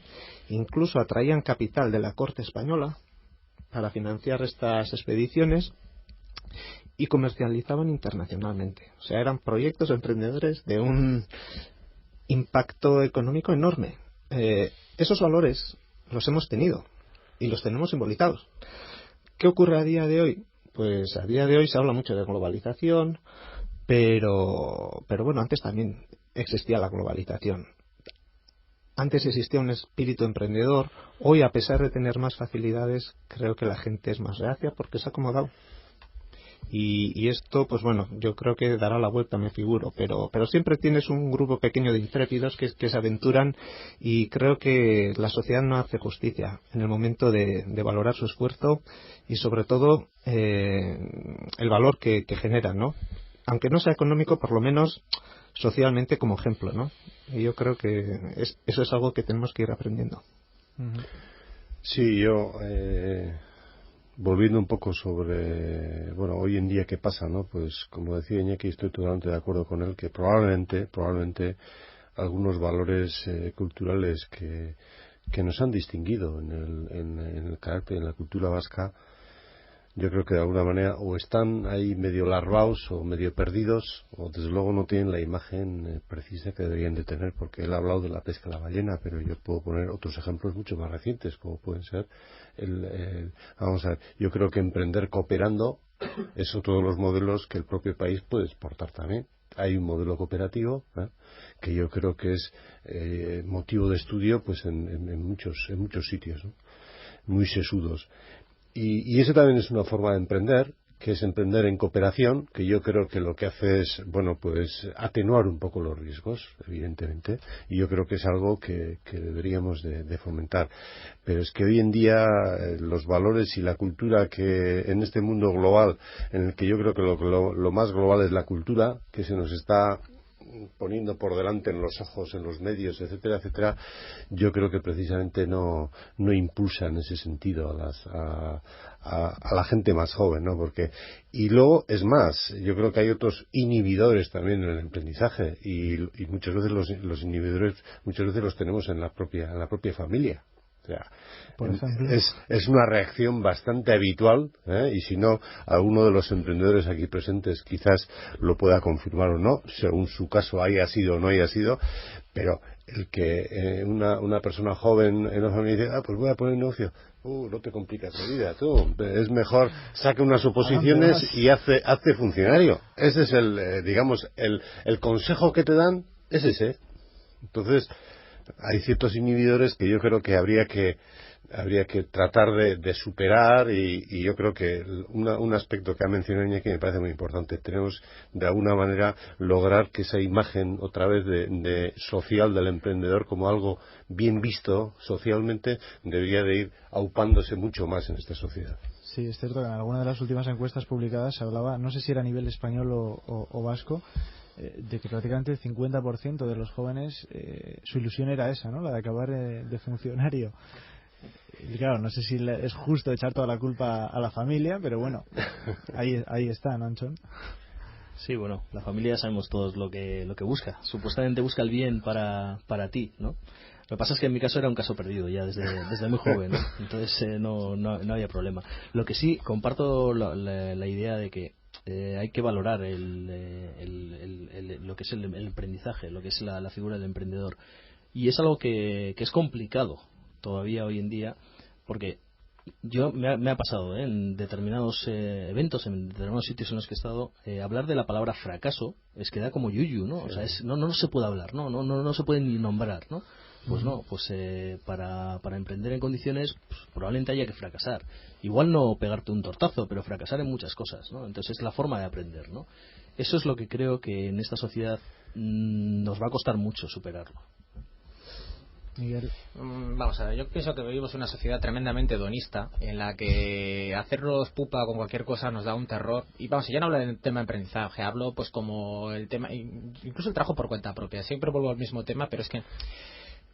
incluso atraían capital de la corte española para financiar estas expediciones y comercializaban internacionalmente. O sea, eran proyectos emprendedores de un impacto económico enorme. Esos valores los hemos tenido y los tenemos simbolizados. ¿Qué ocurre a día de hoy? Pues a día de hoy se habla mucho de globalización, pero bueno, antes también existía la globalización. Antes existía un espíritu emprendedor. Hoy, a pesar de tener más facilidades, creo que la gente es más reacia porque se ha acomodado. Y esto, pues bueno, yo creo que dará la vuelta, me figuro, pero siempre tienes un grupo pequeño de intrépidos que se aventuran, y creo que la sociedad no hace justicia en el momento de valorar su esfuerzo y sobre todo el valor que generan, ¿no? Aunque no sea económico, por lo menos socialmente como ejemplo, ¿no? Y yo creo que eso es algo que tenemos que ir aprendiendo. Sí, yo volviendo un poco sobre, bueno, hoy en día qué pasa, ¿no? Pues como decía Iñaki, estoy totalmente de acuerdo con él, que probablemente algunos valores culturales que nos han distinguido en el carácter, en la cultura vasca, yo creo que de alguna manera o están ahí medio larvados o medio perdidos, o desde luego no tienen la imagen precisa que deberían de tener, porque él ha hablado de la pesca a la ballena, pero yo puedo poner otros ejemplos mucho más recientes, como pueden ser vamos a ver, yo creo que emprender cooperando es otro de los modelos que el propio país puede exportar también. Hay un modelo cooperativo que yo creo que es motivo de estudio pues en muchos sitios, ¿no? Muy sesudos. Y eso también es una forma de emprender, que es emprender en cooperación, que yo creo que lo que hace es, bueno, pues atenuar un poco los riesgos, evidentemente, y yo creo que es algo que deberíamos de fomentar. Pero es que hoy en día los valores y la cultura que en este mundo global, en el que yo creo que lo más global es la cultura, que se nos está poniendo por delante en los ojos, en los medios, etcétera, etcétera, yo creo que precisamente no impulsa en ese sentido a la gente más joven, ¿no? Porque, y luego es más, yo creo que hay otros inhibidores también en el aprendizaje, y muchas veces los inhibidores muchas veces los tenemos en la propia familia. O sea, es una reacción bastante habitual, y si no, alguno de los emprendedores aquí presentes quizás lo pueda confirmar o no, según su caso haya sido o no haya sido, pero el que una persona joven en una familia dice, pues voy a poner negocio, no te complicas la vida, tú, es mejor saca unas oposiciones y hace funcionario. Ese es el consejo que te dan, es ese. Entonces, hay ciertos inhibidores que yo creo que habría que tratar de superar, y yo creo que un aspecto que ha mencionado Iñaki me parece muy importante. Tenemos de alguna manera lograr que esa imagen otra vez de social del emprendedor como algo bien visto socialmente debería de ir aupándose mucho más en esta sociedad. Sí, es cierto que en alguna de las últimas encuestas publicadas se hablaba, no sé si era a nivel español o vasco, de que prácticamente el 50% de los jóvenes su ilusión era esa, ¿no? La de acabar de funcionario. Y claro, no sé si es justo echar toda la culpa a la familia, pero bueno, ahí está, ¿no, Anchón? Sí, bueno, la familia sabemos todos lo que busca. Supuestamente busca el bien para ti, ¿no? Lo que pasa es que en mi caso era un caso perdido ya desde muy joven, ¿no? Entonces no había problema. Lo que sí, comparto la idea de que hay que valorar lo que es el aprendizaje, lo que es la figura del emprendedor. Y es algo que es complicado todavía hoy en día, porque me ha pasado en determinados eventos, en determinados sitios en los que he estado, hablar de la palabra fracaso es que da como yuyu, ¿no? O sea, no se puede hablar, no se puede ni nombrar, ¿no? Pues no, pues para emprender en condiciones pues, probablemente haya que fracasar. Igual no pegarte un tortazo, pero fracasar en muchas cosas, ¿no? Entonces es la forma de aprender, ¿no? Eso es lo que creo que en esta sociedad nos va a costar mucho superarlo. Miguel. Vamos a ver, yo pienso que vivimos en una sociedad tremendamente hedonista en la que hacernos pupa con cualquier cosa nos da un terror. Y vamos, ya no hablo del tema de aprendizaje, hablo pues como el tema, incluso el trabajo por cuenta propia. Siempre vuelvo al mismo tema, pero es que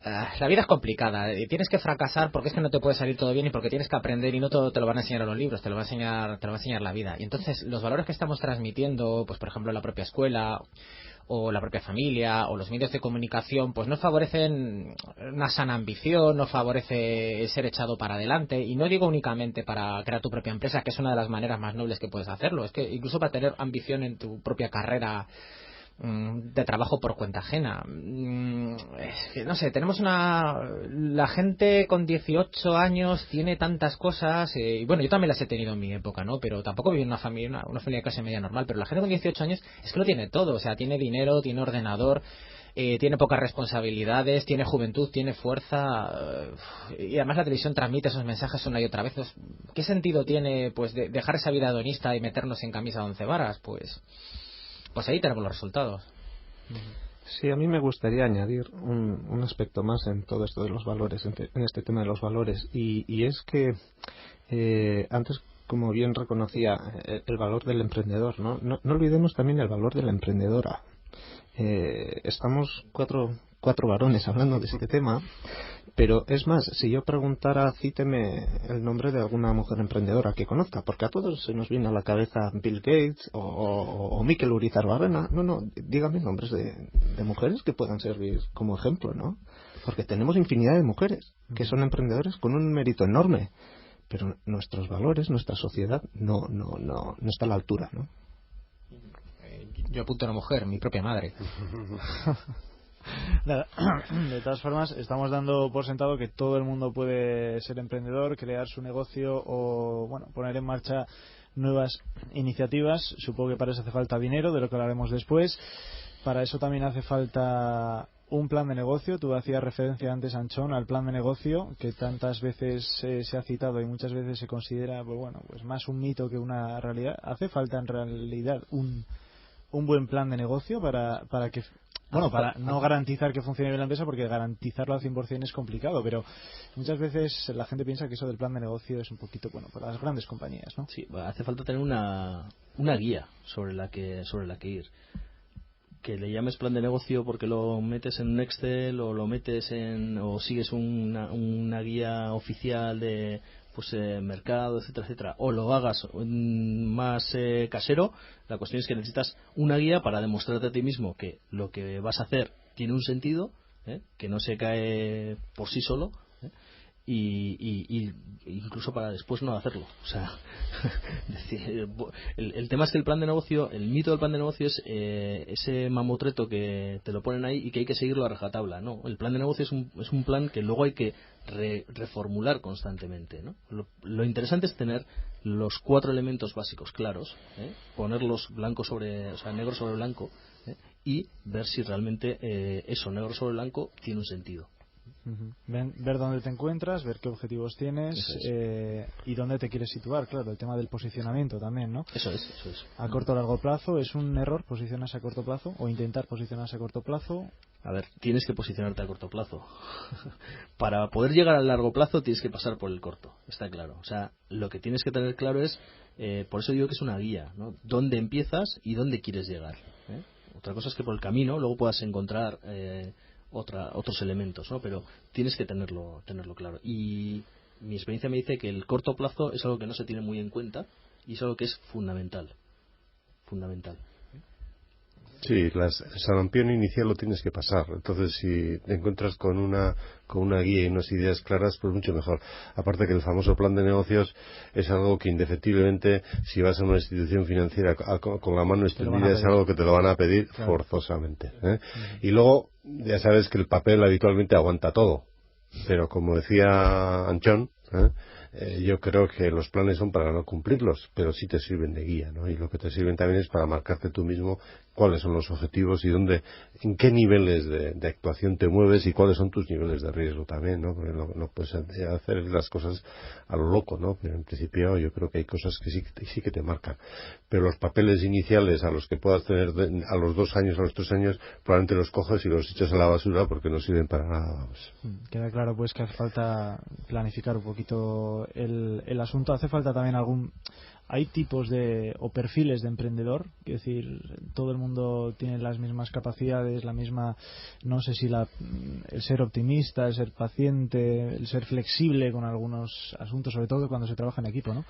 la vida es complicada, tienes que fracasar porque es que no te puede salir todo bien y porque tienes que aprender y no todo te lo van a enseñar a los libros, te lo va a enseñar la vida. Y entonces los valores que estamos transmitiendo, pues por ejemplo en la propia escuela o la propia familia o los medios de comunicación, pues no favorecen una sana ambición, no favorece ser echado para adelante, y no digo únicamente para crear tu propia empresa, que es una de las maneras más nobles que puedes hacerlo, es que incluso para tener ambición en tu propia carrera de trabajo por cuenta ajena. Es que, no sé, tenemos la gente con 18 años tiene tantas cosas, y bueno, yo también las he tenido en mi época, ¿no? Pero tampoco viví en una familia de clase media normal, pero la gente con 18 años es que lo tiene todo, o sea, tiene dinero, tiene ordenador, tiene pocas responsabilidades, tiene juventud, tiene fuerza, y además la televisión transmite esos mensajes una y otra vez. ¿Qué sentido tiene pues dejar esa vida hedonista y meternos en camisa de 11 varas? Pues ahí tenemos los resultados. Sí, a mí me gustaría añadir un aspecto más en todo esto de los valores, en este tema de los valores, y es que antes, como bien reconocía, el valor del emprendedor, ¿no? No olvidemos también el valor de la emprendedora. Estamos cuatro varones hablando de este tema, pero es más, si yo preguntara, cíteme el nombre de alguna mujer emprendedora que conozca, porque a todos se nos viene a la cabeza Bill Gates o Mikel Urizarbarrena. No, dígame nombres de mujeres que puedan servir como ejemplo, ¿no? Porque tenemos infinidad de mujeres que son emprendedores con un mérito enorme, pero nuestros valores, nuestra sociedad no está a la altura, ¿no? Yo apunto a una mujer, mi propia madre. De todas formas, estamos dando por sentado que todo el mundo puede ser emprendedor, crear su negocio o bueno, poner en marcha nuevas iniciativas. Supongo que para eso hace falta dinero, de lo que hablaremos después. Para eso también hace falta un plan de negocio. Tú hacías referencia antes, Anchón, al plan de negocio que tantas veces se ha citado y muchas veces se considera pues más un mito que una realidad. Hace falta en realidad un buen plan de negocio para que para no garantizar que funcione bien la empresa, porque garantizarlo al 100% es complicado, pero muchas veces la gente piensa que eso del plan de negocio es un poquito para las grandes compañías, ¿no? Sí, hace falta tener una guía sobre la que ir. Que le llames plan de negocio porque lo metes en un Excel o lo metes o sigues una guía oficial de mercado, etcétera, o lo hagas más casero. La cuestión es que necesitas una guía para demostrarte a ti mismo que lo que vas a hacer tiene un sentido, que no se cae por sí solo, y incluso para después no hacerlo. O sea, el tema es que el plan de negocio, el mito del plan de negocio es ese mamotreto que te lo ponen ahí y que hay que seguirlo a rajatabla. No, el plan de negocio es un plan que luego hay que reformular constantemente, ¿no? Lo interesante es tener los 4 elementos básicos claros, ponerlos negro sobre blanco, y ver si realmente eso negro sobre blanco tiene un sentido. Ver dónde te encuentras, ver qué objetivos tienes, y dónde te quieres situar. Claro, el tema del posicionamiento también, ¿no? Eso es. A corto o largo plazo, ¿es un error posicionarse a corto plazo o intentar posicionarse a corto plazo? A ver, tienes que posicionarte a corto plazo. Para poder llegar al largo plazo tienes que pasar por el corto, está claro. O sea, lo que tienes que tener claro es, por eso digo que es una guía, ¿no? Dónde empiezas y dónde quieres llegar, Otra cosa es que por el camino luego puedas encontrar otros elementos, ¿no? Pero tienes que tenerlo claro. Y mi experiencia me dice que el corto plazo es algo que no se tiene muy en cuenta y es algo que es fundamental. Sí, el sarampión inicial lo tienes que pasar. Entonces, si te encuentras con una guía y unas ideas claras, pues mucho mejor. Aparte que el famoso plan de negocios es algo que indefectiblemente, si vas a una institución financiera con la mano extendida, es algo que te lo van a pedir forzosamente, Y luego, ya sabes que el papel habitualmente aguanta todo. Pero como decía Anchón, yo creo que los planes son para no cumplirlos, pero sí te sirven de guía, ¿no? Y lo que te sirven también es para marcarte tú mismo cuáles son los objetivos y en qué niveles de actuación te mueves y cuáles son tus niveles de riesgo también, ¿no? Porque no puedes hacer las cosas a lo loco, ¿no? Pero en principio yo creo que hay cosas que sí que te marcan. Pero los papeles iniciales a los que puedas tener a los 2 años, a los 3 años, probablemente los coges y los echas a la basura porque no sirven para nada. Vamos. Queda claro pues que hace falta planificar un poquito el asunto. Hace falta también hay tipos o perfiles de emprendedor, es decir, todo el mundo tiene las mismas capacidades, no sé si el ser optimista, el ser paciente, el ser flexible con algunos asuntos, sobre todo cuando se trabaja en equipo, ¿no?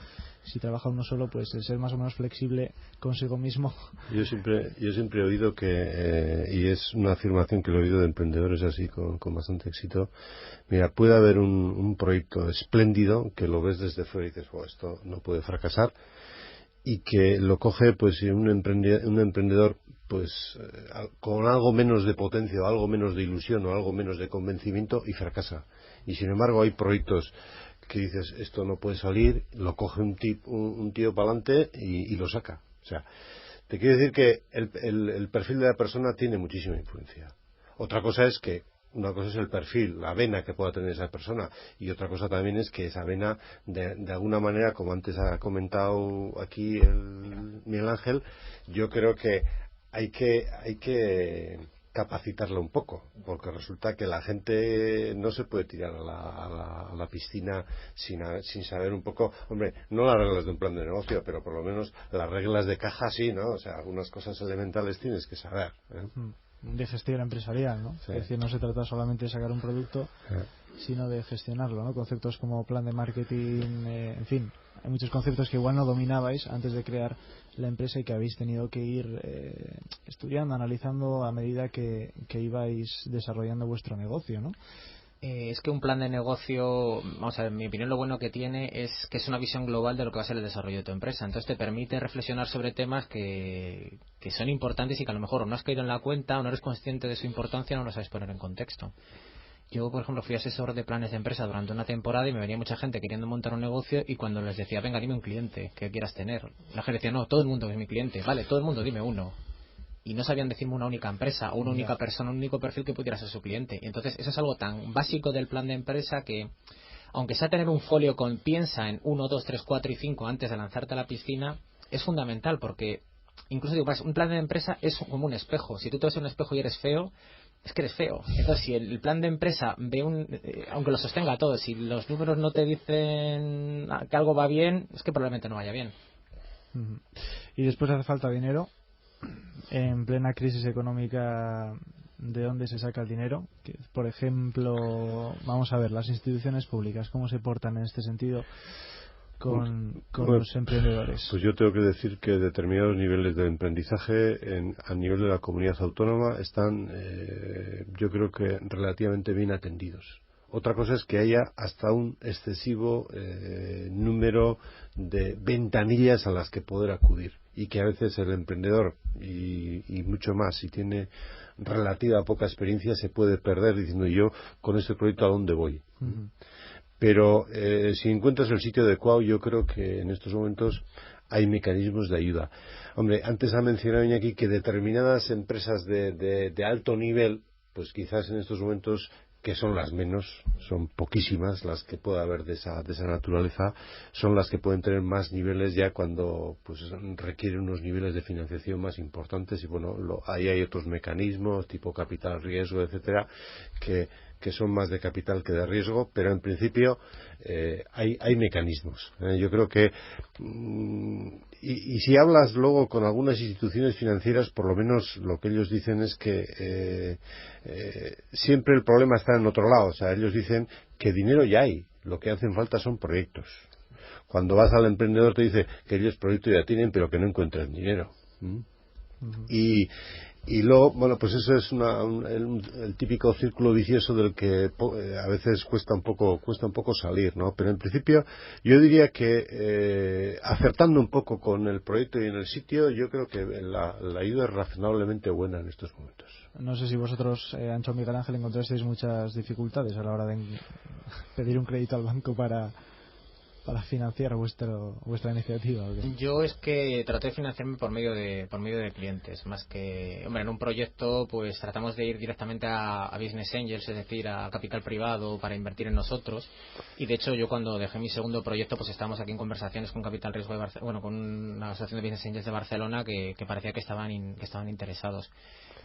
Si trabaja uno solo, pues el ser más o menos flexible consigo mismo. Yo siempre he oído que, y es una afirmación que lo he oído de emprendedores así con bastante éxito, mira, puede haber un proyecto espléndido que lo ves desde fuera y dices, esto no puede fracasar, y que lo coge pues un emprendedor pues con algo menos de potencia o algo menos de ilusión o algo menos de convencimiento y fracasa. Y sin embargo hay proyectos que dices, esto no puede salir, lo coge un tío para adelante y lo saca. O sea, te quiero decir que el perfil de la persona tiene muchísima influencia. Otra cosa es el perfil, la vena que pueda tener esa persona, y otra cosa también es que esa vena, de alguna manera, como antes ha comentado aquí Miguel Ángel, yo creo que hay que capacitarla un poco, porque resulta que la gente no se puede tirar a la piscina sin saber un poco, hombre, no las reglas de un plan de negocio, pero por lo menos las reglas de caja sí, ¿no? O sea, algunas cosas elementales tienes que saber, ¿eh? De gestión empresarial, ¿no? Sí. Es decir, no se trata solamente de sacar un producto, sino de gestionarlo, ¿no? Conceptos como plan de marketing, en fin, hay muchos conceptos que igual no dominabais antes de crear la empresa y que habéis tenido que ir estudiando, analizando a medida que ibais desarrollando vuestro negocio, ¿no? Es que un plan de negocio, vamos a ver, en mi opinión lo bueno que tiene es que es una visión global de lo que va a ser el desarrollo de tu empresa. Entonces te permite reflexionar sobre temas que son importantes y que a lo mejor o no has caído en la cuenta o no eres consciente de su importancia o no lo sabes poner en contexto. Yo, por ejemplo, fui asesor de planes de empresa durante una temporada y me venía mucha gente queriendo montar un negocio y cuando les decía, venga, dime un cliente que quieras tener, la gente decía, no, todo el mundo es mi cliente. Vale, todo el mundo, dime uno. Y no sabían decirme una única empresa o una única persona, un único perfil que pudiera ser su cliente. Y entonces eso es algo tan básico del plan de empresa que, aunque sea tener un folio con piensa en 1, 2, 3, 4 y 5 antes de lanzarte a la piscina, es fundamental porque, incluso digo, un plan de empresa es como un espejo. Si tú te ves en un espejo y eres feo, es que eres feo. Entonces, si el plan de empresa aunque lo sostenga todo, si los números no te dicen que algo va bien, es que probablemente no vaya bien. Y después hace falta dinero. En plena crisis económica, ¿de dónde se saca el dinero? Por ejemplo, vamos a ver, las instituciones públicas, ¿cómo se portan en este sentido con los emprendedores? Pues yo tengo que decir que determinados niveles de emprendizaje a nivel de la comunidad autónoma están, yo creo que relativamente bien atendidos. Otra cosa es que haya hasta un excesivo número de ventanillas a las que poder acudir y que a veces el emprendedor y mucho más, si tiene relativa poca experiencia, se puede perder diciendo yo con este proyecto a dónde voy. Pero si encuentras el sitio adecuado, yo creo que en estos momentos hay mecanismos de ayuda. Hombre, antes ha mencionado Iñaki que determinadas empresas de alto nivel, pues quizás en estos momentos, que son las menos, son poquísimas las que pueda haber de esa naturaleza, son las que pueden tener más niveles ya cuando pues requieren unos niveles de financiación más importantes y bueno, ahí hay otros mecanismos tipo capital riesgo, etcétera, que son más de capital que de riesgo, pero en principio hay mecanismos. Yo creo que y si hablas luego con algunas instituciones financieras, por lo menos lo que ellos dicen es que siempre el problema está en otro lado. O sea, ellos dicen que dinero ya hay, lo que hacen falta son proyectos. Cuando vas al emprendedor te dice que ellos proyectos ya tienen, pero que no encuentran dinero. Y luego, bueno, pues eso es el típico círculo vicioso del que a veces cuesta un poco salir, ¿no? Pero en principio yo diría que acertando un poco con el proyecto y en el sitio, yo creo que la ayuda es razonablemente buena en estos momentos. No sé si vosotros, Ancho o Miguel Ángel, encontrasteis muchas dificultades a la hora de pedir un crédito al banco para para financiar vuestra iniciativa? ¿O qué? Yo es que traté de financiarme por medio de clientes, más que, hombre, en un proyecto pues tratamos de ir directamente a business angels, es decir, a capital privado para invertir en nosotros, y de hecho yo cuando dejé mi segundo proyecto pues estábamos aquí en conversaciones con Capital Riesgo de Barcelona, con una asociación de business angels de Barcelona que parecía que estaban interesados.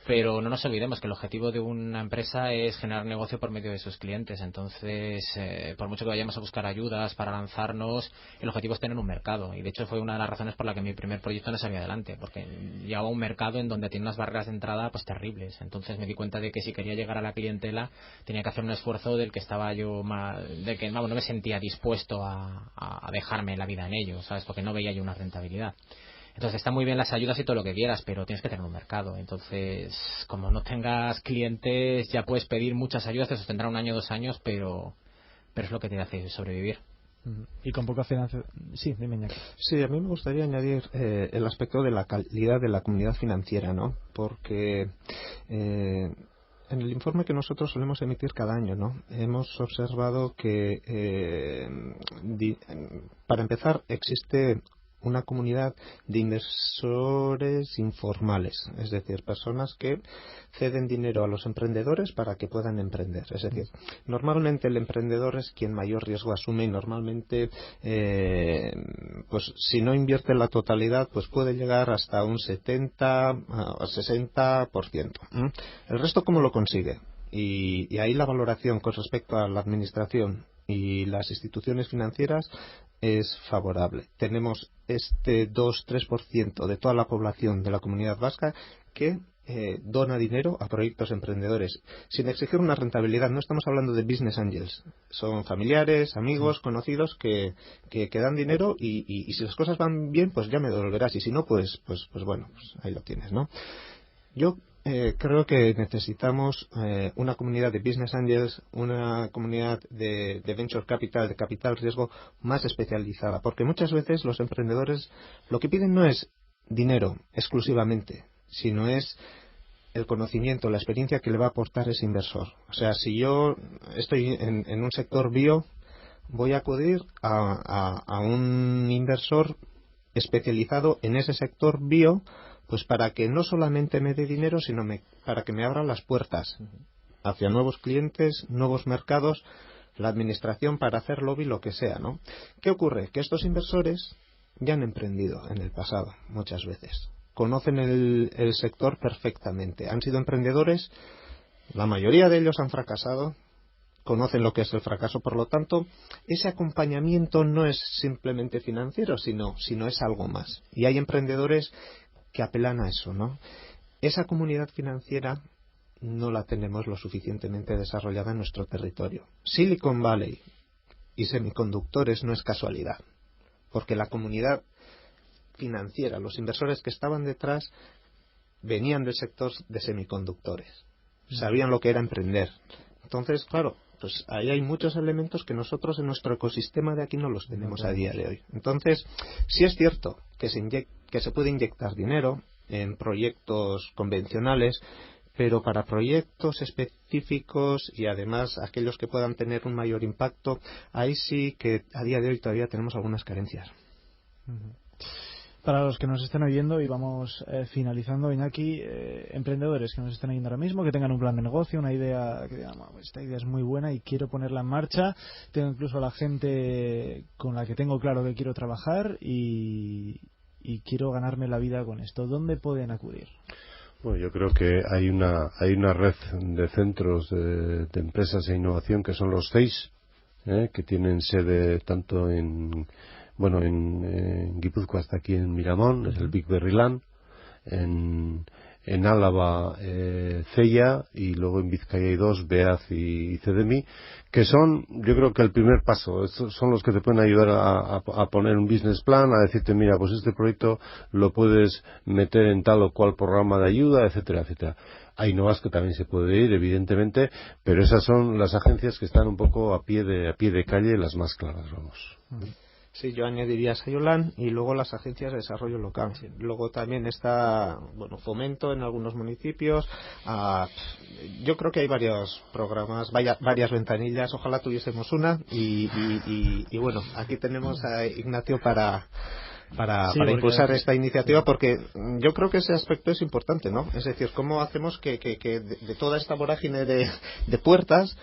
Pero no nos olvidemos que el objetivo de una empresa es generar negocio por medio de sus clientes. Entonces, por mucho que vayamos a buscar ayudas para lanzarnos, el objetivo es tener un mercado. Y de hecho fue una de las razones por la que mi primer proyecto no salió adelante, porque llegaba a un mercado en donde tiene unas barreras de entrada pues terribles. Entonces me di cuenta de que si quería llegar a la clientela tenía que hacer un esfuerzo del que estaba yo no me sentía dispuesto a dejarme la vida en ello, ¿sabes? Porque no veía yo una rentabilidad. Entonces están muy bien las ayudas y todo lo que quieras, pero tienes que tener un mercado. Entonces, como no tengas clientes, ya puedes pedir muchas ayudas, te sostendrá 1 año, 2 años, pero es lo que te hace sobrevivir. Y con poca financiación. Sí, dime, Iñaki. Sí, a mí me gustaría añadir el aspecto de la calidad de la comunidad financiera, ¿no? Porque en el informe que nosotros solemos emitir cada año, ¿no?, hemos observado que, para empezar, existe una comunidad de inversores informales, es decir, personas que ceden dinero a los emprendedores para que puedan emprender. Es decir, normalmente el emprendedor es quien mayor riesgo asume y normalmente, pues si no invierte la totalidad, pues puede llegar hasta un 70 o 60%. El resto, ¿cómo lo consigue? Y ahí la valoración con respecto a la administración y las instituciones financieras es favorable. Tenemos este 2-3% de toda la población de la comunidad vasca que dona dinero a proyectos emprendedores sin exigir una rentabilidad. No estamos hablando de business angels, son familiares, amigos, conocidos que dan dinero y si las cosas van bien pues ya me devolverás, y si no pues bueno, pues ahí lo tienes, ¿no? Yo creo que necesitamos una comunidad de business angels, una comunidad de venture capital, de capital riesgo más especializada, porque muchas veces los emprendedores lo que piden no es dinero exclusivamente, sino es el conocimiento, la experiencia que le va a aportar ese inversor. O sea, si yo estoy en un sector bio, voy a acudir a un inversor especializado en ese sector bio, pues para que no solamente me dé dinero, sino para que me abra las puertas hacia nuevos clientes, nuevos mercados, la administración para hacer lobby, lo que sea, ¿no? ¿Qué ocurre? Que estos inversores ya han emprendido en el pasado, muchas veces. Conocen el sector perfectamente. Han sido emprendedores, la mayoría de ellos han fracasado, conocen lo que es el fracaso, por lo tanto, ese acompañamiento no es simplemente financiero, sino es algo más. Y hay emprendedores que apelan a eso, ¿no? Esa comunidad financiera no la tenemos lo suficientemente desarrollada en nuestro territorio. Silicon Valley y semiconductores no es casualidad, porque la comunidad financiera, los inversores que estaban detrás, venían del sector de semiconductores, sabían lo que era emprender. Entonces, claro, pues ahí hay muchos elementos que nosotros en nuestro ecosistema de aquí no los tenemos a día de hoy. Entonces, sí es cierto que se puede inyectar dinero en proyectos convencionales, pero para proyectos específicos y además aquellos que puedan tener un mayor impacto, ahí sí que a día de hoy todavía tenemos algunas carencias. Para los que nos estén oyendo, y vamos finalizando, Iñaki, emprendedores que nos estén oyendo ahora mismo, que tengan un plan de negocio, una idea, que digan, esta idea es muy buena y quiero ponerla en marcha, tengo incluso a la gente con la que tengo claro que quiero trabajar y quiero ganarme la vida con esto. ¿Dónde pueden acudir? Bueno, yo creo que hay una red de centros de empresas e innovación que son los CEIS, que tienen sede tanto en Guipúzcoa hasta aquí en Miramón, es el Big Berry Land, en Álava CEIA, y luego en Vizcaya hay 2, BEAZ y CEDEMI, que son, yo creo que el primer paso. Estos son los que te pueden ayudar a poner un business plan, a decirte, mira, pues este proyecto lo puedes meter en tal o cual programa de ayuda, etcétera, etcétera. Hay nuevas que también se puede ir, evidentemente, pero esas son las agencias que están un poco a pie de calle, las más claras, vamos. Sí, yo añadiría Sayolan y luego las agencias de desarrollo local. Sí. Luego también está, bueno, Fomento en algunos municipios. Yo creo que hay varios programas, varias ventanillas. Ojalá tuviésemos una. Y bueno, aquí tenemos a Ignacio para impulsar esta iniciativa, porque yo creo que ese aspecto es importante, ¿no? Es decir, cómo hacemos que de toda esta vorágine de puertas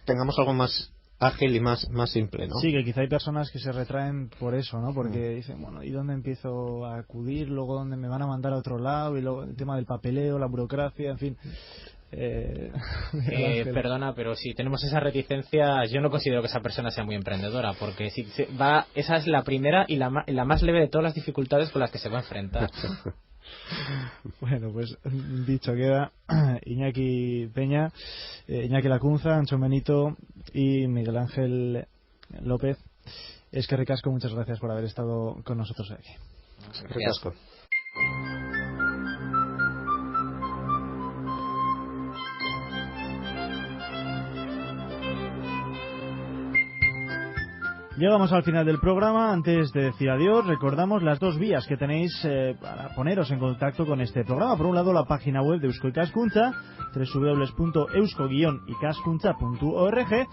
tengamos algo más ágil y más simple, ¿no? Sí, que quizá hay personas que se retraen por eso, ¿no? Porque dicen, bueno, ¿y dónde empiezo a acudir? Luego, ¿dónde me van a mandar a otro lado? Y luego el tema del papeleo, la burocracia, en fin. Perdona, pero si tenemos esa reticencia, yo no considero que esa persona sea muy emprendedora, porque si esa es la primera y la más leve de todas las dificultades con las que se va a enfrentar. Bueno, pues dicho queda. Iñaki Peña, Iñaki Lacunza, Ancho Benito y Miguel Ángel López. Eskerrik asko, muchas gracias por haber estado con nosotros aquí. Eskerrik asko. Llegamos al final del programa. Antes de decir adiós, recordamos las dos vías que tenéis para poneros en contacto con este programa. Por un lado, la página web de Eusko Ikaskuntza, www.eusko-ikaskuntza.org,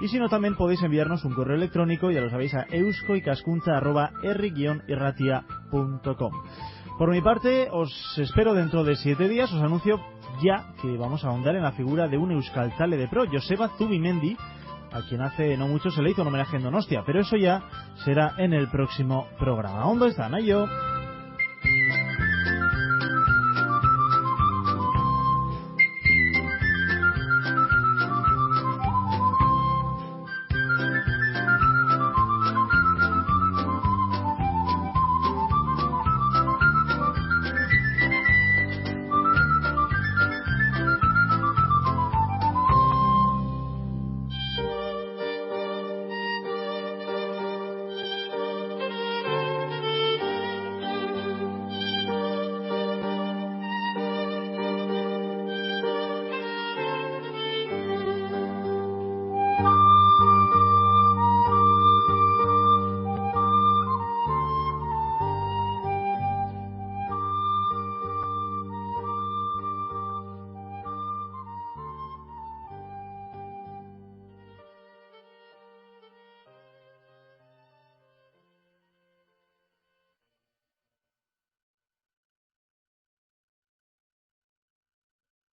y si no, también podéis enviarnos un correo electrónico, ya lo sabéis, a euskoikaskuntza@herri-irratia.com. Por mi parte, os espero dentro de 7 días. Os anuncio ya que vamos a ahondar en la figura de un euskaltzale de pro, Joseba Zubimendi, a quien hace no mucho se le hizo un homenaje en Donostia, pero eso ya será en el próximo programa. ¿Dónde están? Ahí yo.